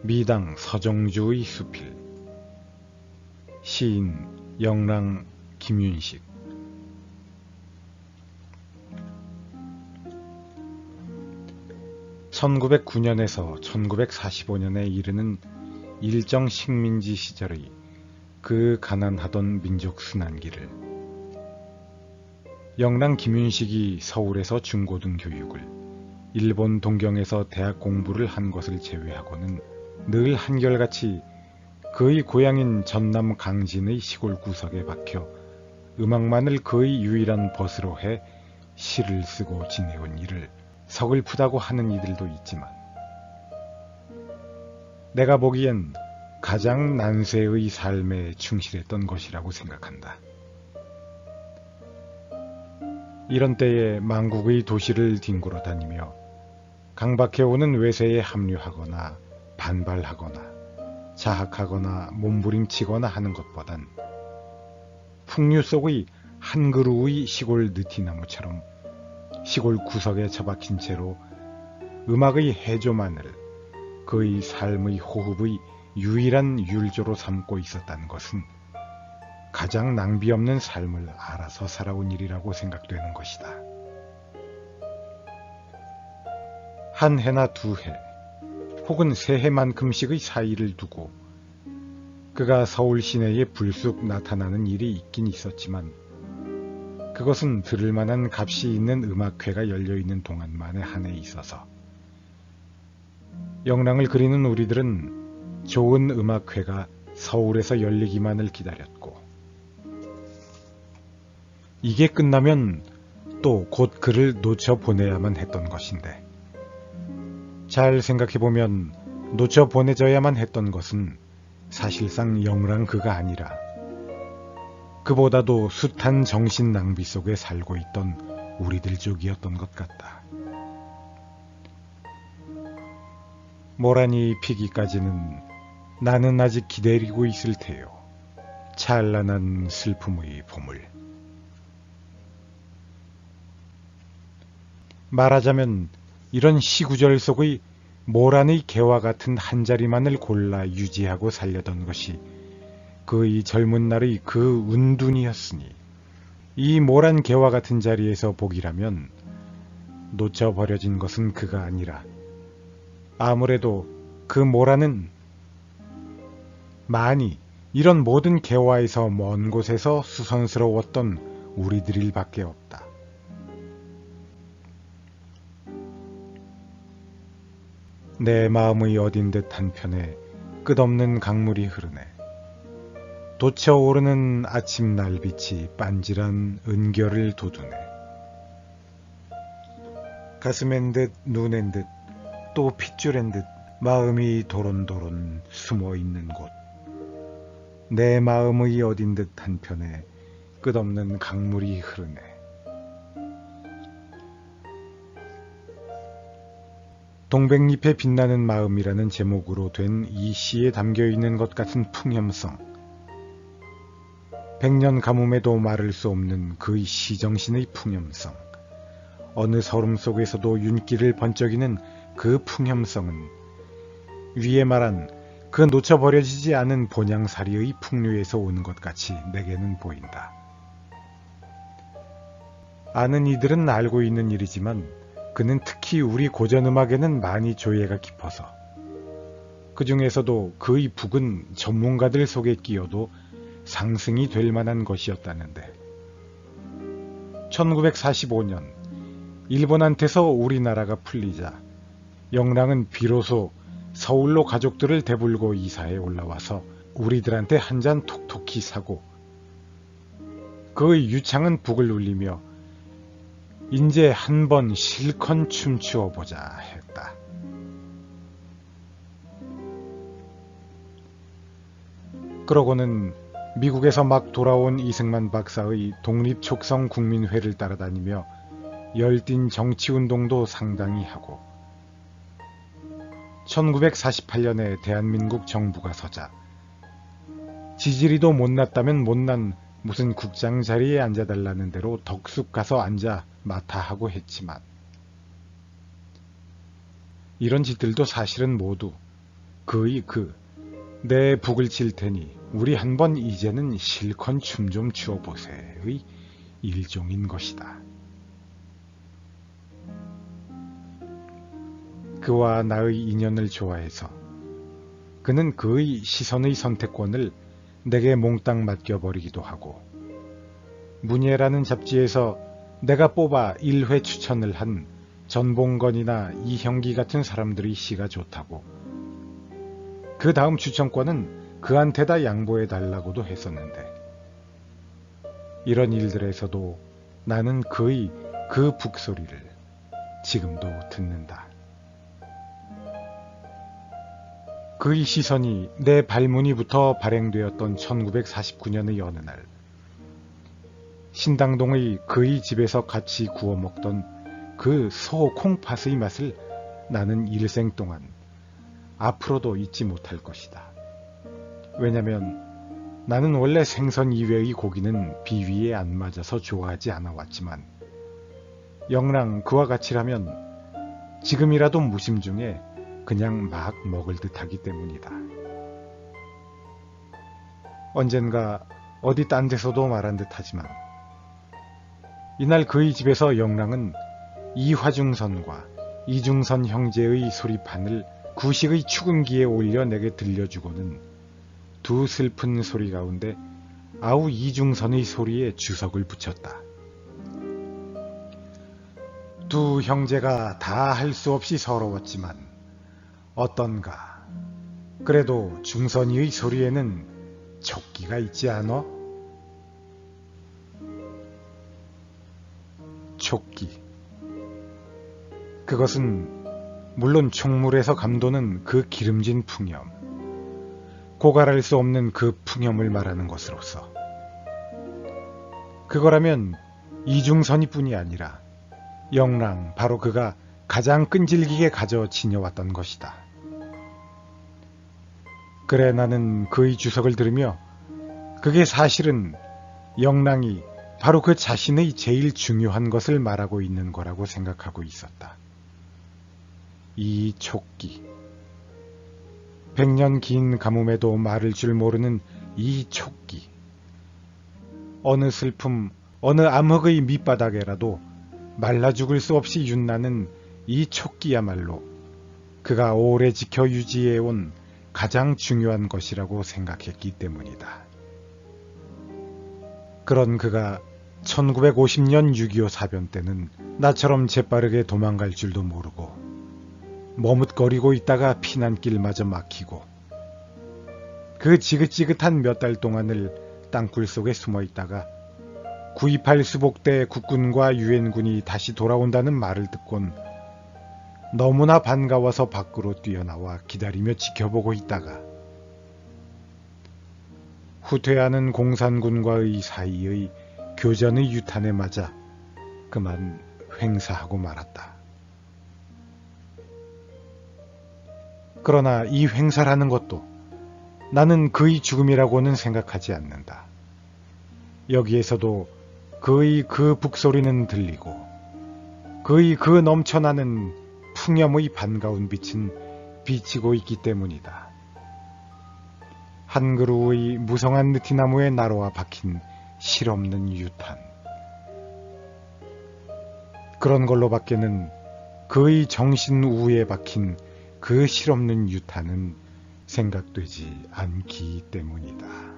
미당 서정주의 수필. 시인 영랑 김윤식. (1909년에서) 1945년에 이르는 일정 식민지 시절의 그 가난하던 민족 순환기를 영랑 김윤식이 서울에서 중고등 교육을, 일본 동경에서 대학 공부를 한 것을 제외하고는 늘 한결같이 그의 고향인 전남 강진의 시골 구석에 박혀 음악만을 그의 유일한 벗으로 해 시를 쓰고 지내온 일을 서글프다고 하는 이들도 있지만, 내가 보기엔 가장 난세의 삶에 충실했던 것이라고 생각한다. 이런 때에 만국의 도시를 뒹굴어 다니며 강박해오는 외세에 합류하거나 반발하거나 자학하거나 몸부림치거나 하는 것보단 풍류 속의 한 그루의 시골 느티나무처럼 시골 구석에 처박힌 채로 음악의 해조만을 그의 삶의 호흡의 유일한 율조로 삼고 있었다는 것은 가장 낭비 없는 삶을 알아서 살아온 일이라고 생각되는 것이다. 한 해나 두 해, 혹은 세 해만큼씩의 사이를 두고 그가 서울 시내에 불쑥 나타나는 일이 있긴 있었지만, 그것은 들을 만한 값이 있는 음악회가 열려있는 동안만에 한해 있어서 영랑을 그리는 우리들은 좋은 음악회가 서울에서 열리기만을 기다렸고, 이게 끝나면 또 곧 그를 놓쳐보내야만 했던 것인데, 잘 생각해보면 놓쳐보내져야만 했던 것은 사실상 영랑 그가 아니라 그보다도 숱한 정신 낭비 속에 살고 있던 우리들 쪽이었던 것 같다. 모란이 피기까지는 나는 아직 기다리고 있을 테요. 찬란한 슬픔의 봄을. 말하자면 이런 시구절 속의 모란의 개와 같은 한 자리만을 골라 유지하고 살려던 것이 그의 젊은 날의 그 운둔이었으니, 이 모란 개와 같은 자리에서 복이라면 놓쳐버려진 것은 그가 아니라 아무래도 그 모란은 많이 이런 모든 개와에서 먼 곳에서 수선스러웠던 우리들일 밖에 없다. 내 마음의 어딘 듯 한편에 끝없는 강물이 흐르네. 돋쳐오르는 아침 날빛이 빤질한 은결을 돋우네. 가슴엔 듯 눈엔 듯 또 핏줄엔 듯 마음이 도론도론 숨어있는 곳. 내 마음의 어딘 듯 한편에 끝없는 강물이 흐르네. 동백잎에 빛나는 마음이라는 제목으로 된 이 시에 담겨있는 것 같은 풍염성, 백년 가뭄에도 말할 수 없는 그의 시정신의 풍염성, 어느 서름 속에서도 윤기를 번쩍이는 그 풍염성은 위에 말한 그 놓쳐버려지지 않은 본향사리의 풍류에서 오는 것 같이 내게는 보인다. 아는 이들은 알고 있는 일이지만 그는 특히 우리 고전음악에는 많이 조예가 깊어서, 그 중에서도 그의 북은 전문가들 속에 끼어도 상승이 될 만한 것이었다는데, 1945년 일본한테서 우리나라가 풀리자 영랑은 비로소 서울로 가족들을 대불고 이사해 올라와서 우리들한테 한 잔 톡톡히 사고, 그의 유창한 북을 울리며 인제 한번 실컷 춤추어 보자 했다. 그러고는 미국에서 막 돌아온 이승만 박사의 독립촉성국민회를 따라다니며 열띤 정치운동도 상당히 하고, 1948년에 대한민국 정부가 서자 지지리도 못났다면 못난 무슨 국장 자리에 앉아달라는 대로 덕숙 가서 앉아 마타하고 했지만, 이런 짓들도 사실은 모두 내 북을 칠 테니 우리 한번 이제는 실컷 춤 좀 추어보세의 일종인 것이다. 그와 나의 인연을 좋아해서 그는 그의 시선의 선택권을 내게 몽땅 맡겨버리기도 하고, 문예라는 잡지에서 내가 뽑아 1회 추천을 한 전봉건이나 이형기 같은 사람들의 시가 좋다고, 그 다음 추천권은 그한테다 양보해달라고도 했었는데, 이런 일들에서도 나는 그의 그 북소리를 지금도 듣는다. 그의 시선이 내 발문이부터 발행되었던 1949년의 어느 날, 신당동의 그의 집에서 같이 구워 먹던 그 소 콩팥의 맛을 나는 일생 동안 앞으로도 잊지 못할 것이다. 왜냐면 나는 원래 생선 이외의 고기는 비위에 안 맞아서 좋아하지 않아 왔지만, 영랑 그와 같이라면 지금이라도 무심 중에 그냥 막 먹을 듯하기 때문이다. 언젠가 어디 딴 데서도 말한 듯하지만, 이날 그의 집에서 영랑은 이화중선과 이중선 형제의 소리판을 구식의 축음기에 올려 내게 들려주고는 두 슬픈 소리 가운데 아우 이중선의 소리에 주석을 붙였다. 두 형제가 다 할 수 없이 서러웠지만 어떤가, 그래도 중선이의 소리에는 촉기가 있지 않어? 촉기. 그것은 물론 촉물에서 감도는 그 기름진 풍염, 고갈할 수 없는 그 풍염을 말하는 것으로서, 그거라면 이중선이 뿐이 아니라 영랑, 바로 그가 가장 끈질기게 가져 지녀왔던 것이다. 그래, 나는 그의 주석을 들으며 그게 사실은 영랑이 바로 그 자신의 제일 중요한 것을 말하고 있는 거라고 생각하고 있었다. 이 촉기. 100년 긴 가뭄에도 마를 줄 모르는 이 촉기. 어느 슬픔, 어느 암흑의 밑바닥에라도 말라 죽을 수 없이 윤나는 이 촉기야말로 그가 오래 지켜 유지해온 가장 중요한 것이라고 생각했기 때문이다. 그런 그가 1950년 6.25 사변 때는 나처럼 재빠르게 도망갈 줄도 모르고 머뭇거리고 있다가 피난길마저 막히고, 그 지긋지긋한 몇 달 동안을 땅굴 속에 숨어 있다가 9.28 수복대 국군과 유엔군이 다시 돌아온다는 말을 듣곤 너무나 반가워서 밖으로 뛰어나와 기다리며 지켜보고 있다가 후퇴하는 공산군과의 사이의 교전의 유탄에 맞아 그만 횡사하고 말았다. 그러나 이 횡사라는 것도 나는 그의 죽음이라고는 생각하지 않는다. 여기에서도 그의 그 북소리는 들리고, 그의 그 넘쳐나는 풍염의 반가운 빛은 비치고 있기 때문이다. 한 그루의 무성한 느티나무에 나로와 박힌 실없는 유탄. 그런 걸로 밖에는 그의 정신 우에 박힌 그 실없는 유탄은 생각되지 않기 때문이다.